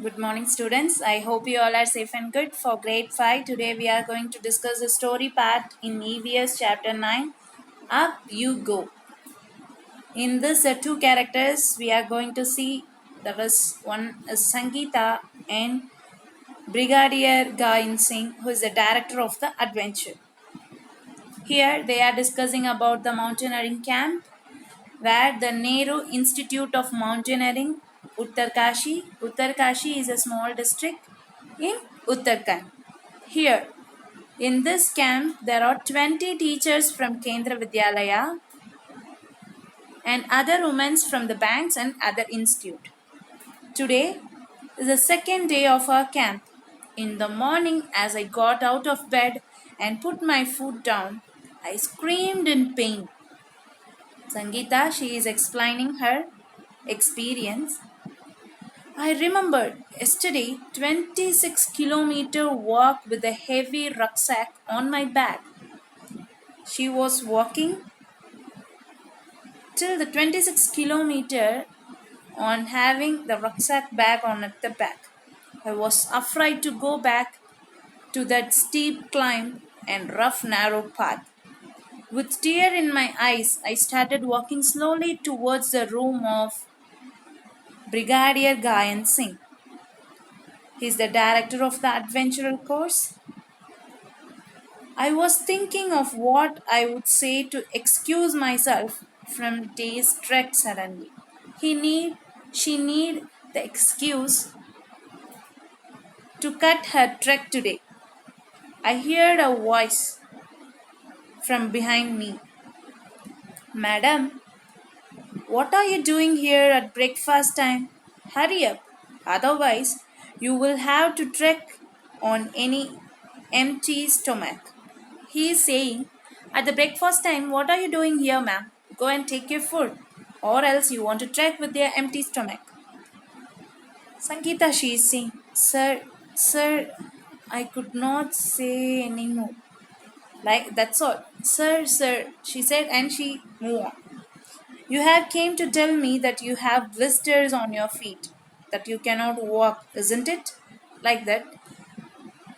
Good morning, students. I hope you all are safe and good. For grade 5, today we are going to discuss the story part in EVS chapter 9, Up You Go. In this two characters, we are going to see there is one is Sangeeta and Brigadier Gain Singh, who is the director of the adventure. Here they are discussing about the mountaineering camp where the Nehru Institute of Mountaineering, Uttarkashi. Uttarkashi is a small district in Uttarakhand. Here, in this camp, there are 20 teachers from Kendra Vidyalaya and other women from the banks and other institute. Today is the second day of our camp. In the morning, as I got out of bed and put my foot down, I screamed in pain. Sangeeta, she is explaining her experience. I remembered yesterday 26-kilometer walk with a heavy rucksack on my back. She was walking till the 26-kilometer on having the rucksack bag on at the back. I was afraid to go back to that steep climb and rough narrow path. With tear in my eyes, I started walking slowly towards the room of Brigadier Gayan Singh. He is the director of the adventural course. I was thinking of what I would say to excuse myself from day's trek suddenly. She need the excuse to cut her trek today. I heard a voice from behind me. Madam, what are you doing here at breakfast time? Hurry up, otherwise you will have to trek on any empty stomach. He is saying, at the breakfast time, what are you doing here, ma'am? Go and take your food, or else you want to trek with your empty stomach. Sangeeta, she is saying, Sir, I could not say any more. Like, that's all. Sir, she said, and she moved on. You have came to tell me that you have blisters on your feet, that you cannot walk, isn't it? Like that.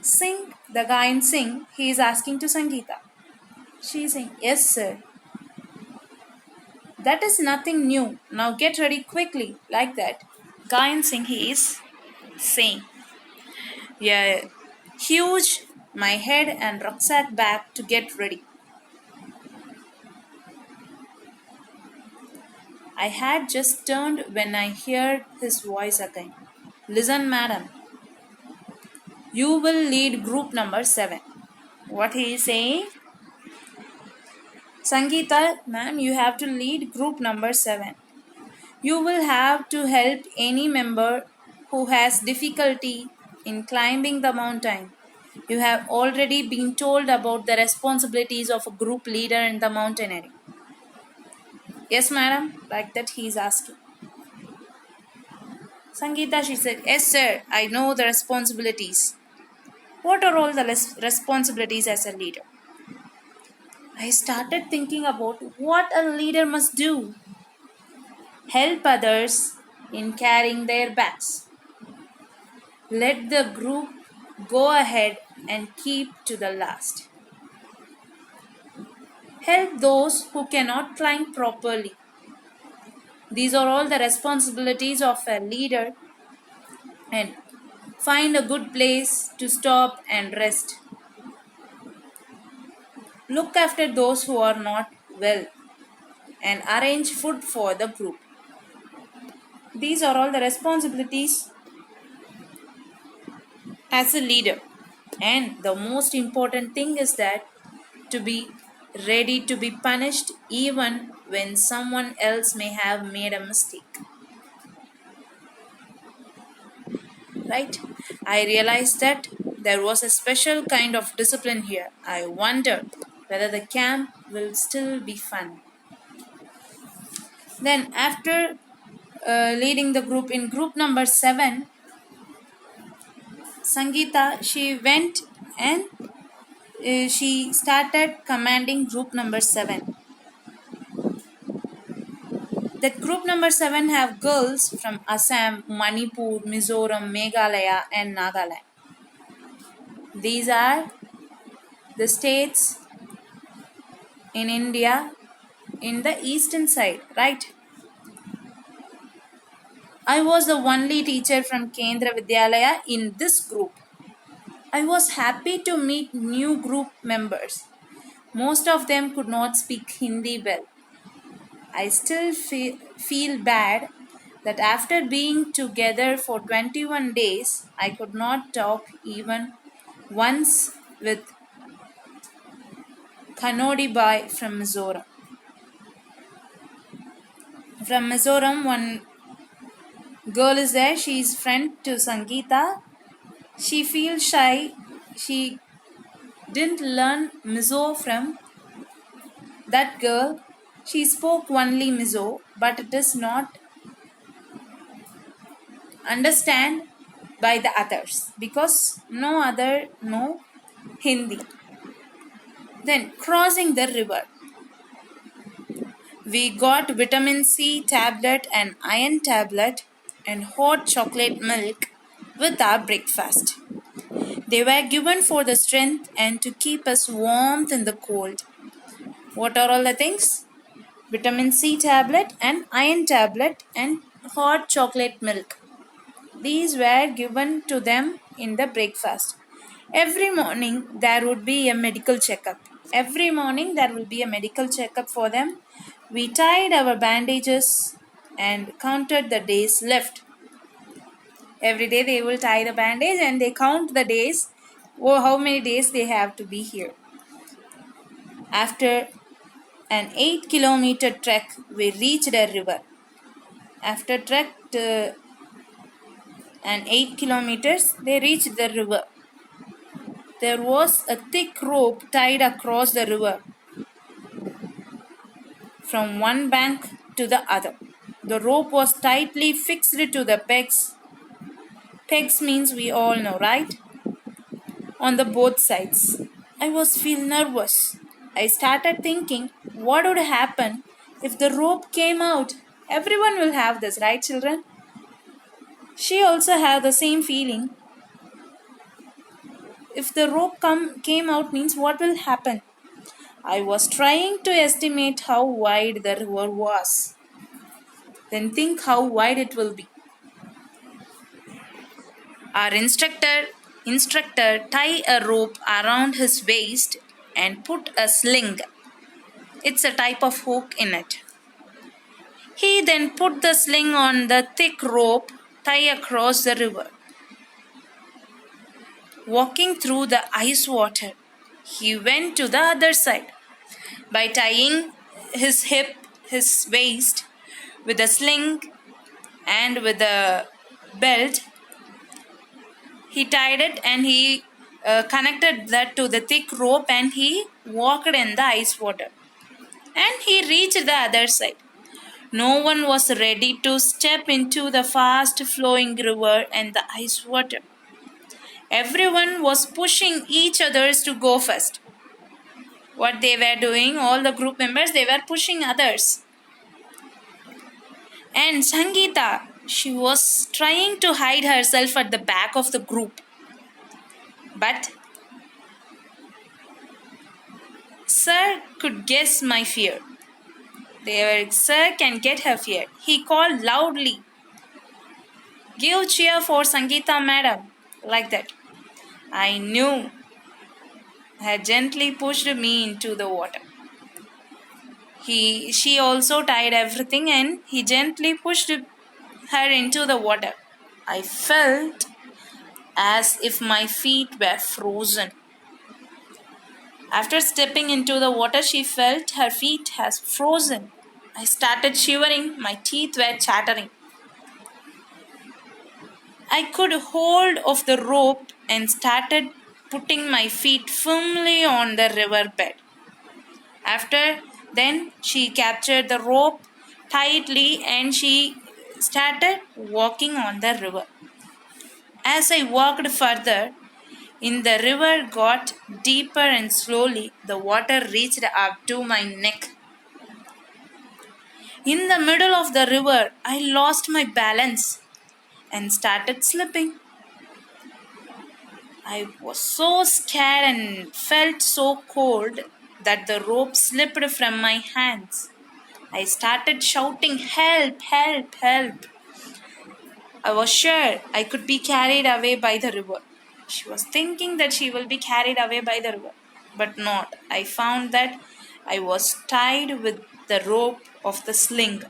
Singh, the guy in Singh, he is asking to Sangeeta. She is saying, yes, sir. That is nothing new. Now get ready quickly, like that. Guy in Singh, he is saying, yeah, huge my head and rucksack bag to get ready. I had just turned when I heard his voice again. Listen, madam. You will lead group number 7. What he is saying? Sangeeta, ma'am, you have to lead group number 7. You will have to help any member who has difficulty in climbing the mountain. You have already been told about the responsibilities of a group leader in the mountaineering. Yes, madam, like that he is asking. Sangeeta, she said, yes, sir, I know the responsibilities. What are all the responsibilities as a leader? I started thinking about what a leader must do. Help others in carrying their bags. Let the group go ahead and keep to the last. Help those who cannot climb properly. These are all the responsibilities of a leader, and find a good place to stop and rest. Look after those who are not well and arrange food for the group. These are all the responsibilities as a leader. And the most important thing is that to be ready to be punished even when someone else may have made a mistake. Right? I realized that there was a special kind of discipline here. I wonder whether the camp will still be fun. Then after leading the group in group number 7, Sangeeta, she went and she started commanding group number 7. That group number 7 have girls from Assam, Manipur, Mizoram, Meghalaya and Nagaland. These are the states in India in the eastern side, right? I was the only teacher from Kendra Vidyalaya in this group. I was happy to meet new group members. Most of them could not speak Hindi well. I still feel bad that after being together for 21 days, I could not talk even once with Kanodi Bai from Mizoram. From Mizoram, one girl is there. She is friend to Sangeeta. She feels shy. She didn't learn Mizo from that girl. She spoke only Mizo, but it is not understand by the others because no other know Hindi. Then crossing the river. We got vitamin C tablet and iron tablet and hot chocolate milk with our breakfast. They were given for the strength and to keep us warm in the cold. What are all the things? Vitamin C tablet and iron tablet and hot chocolate milk. These were given to them in the breakfast. Every morning there would be a medical checkup. Every morning there will be a medical checkup for them. We tied our bandages and counted the days left. Every day they will tie the bandage and they count the days, how many days they have to be here. After an 8-kilometer trek, we reached a river. After trekked an 8 kilometers, they reached the river. There was a thick rope tied across the river from one bank to the other. The rope was tightly fixed to the pegs. Pegs means we all know, right? On the both sides. I was feel nervous. I started thinking what would happen if the rope came out. Everyone will have this, right, children? She also had the same feeling. If the rope came out means what will happen? I was trying to estimate how wide the river was. Then think how wide it will be. Our instructor tie a rope around his waist and put a sling. It's a type of hook in it. He then put the sling on the thick rope tie across the river. Walking through the ice water, he went to the other side. By tying his waist with a sling and with a belt, he tied it and he connected that to the thick rope and he walked in the ice water. And he reached the other side. No one was ready to step into the fast flowing river and the ice water. Everyone was pushing each others to go first. What they were doing, all the group members, they were pushing others. And Sangeeta, she was trying to hide herself at the back of the group. But Sir could guess my fear. Sir can get her fear. He called loudly, "Give cheer for Sangeeta, madam," like that. I knew. Had gently pushed me into the water. She also tied everything and he gently pushed her into the water. I felt as if my feet were frozen. After stepping into the water, she felt her feet as frozen. I started shivering. My teeth were chattering. I could hold of the rope and started putting my feet firmly on the riverbed. After then, she captured the rope tightly and she started walking on the river. As I walked further, the river got deeper and slowly the water reached up to my neck. In the middle of the river, I lost my balance and started slipping. I was so scared and felt so cold that the rope slipped from my hands. I started shouting, "Help! Help! Help!" I was sure I could be carried away by the river. She was thinking that she will be carried away by the river, but not. I found that I was tied with the rope of the sling.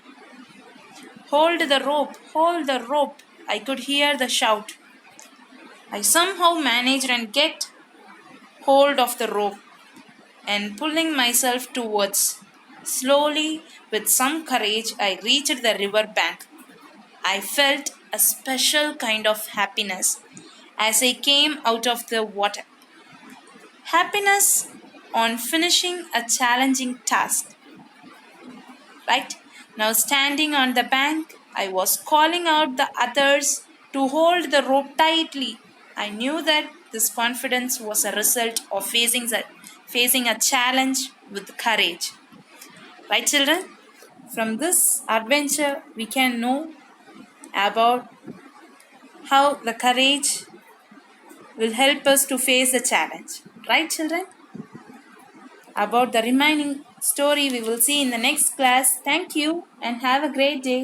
"Hold the rope! Hold the rope!" I could hear the shout. I somehow managed and get hold of the rope and pulling myself towards. Slowly, with some courage, I reached the river bank. I felt a special kind of happiness as I came out of the water. Happiness on finishing a challenging task. Right? Now, standing on the bank, I was calling out the others to hold the rope tightly. I knew that this confidence was a result of facing a challenge with courage. Right, children? From this adventure, we can know about how the courage will help us to face the challenge. Right, children? About the remaining story, we will see in the next class. Thank you and have a great day.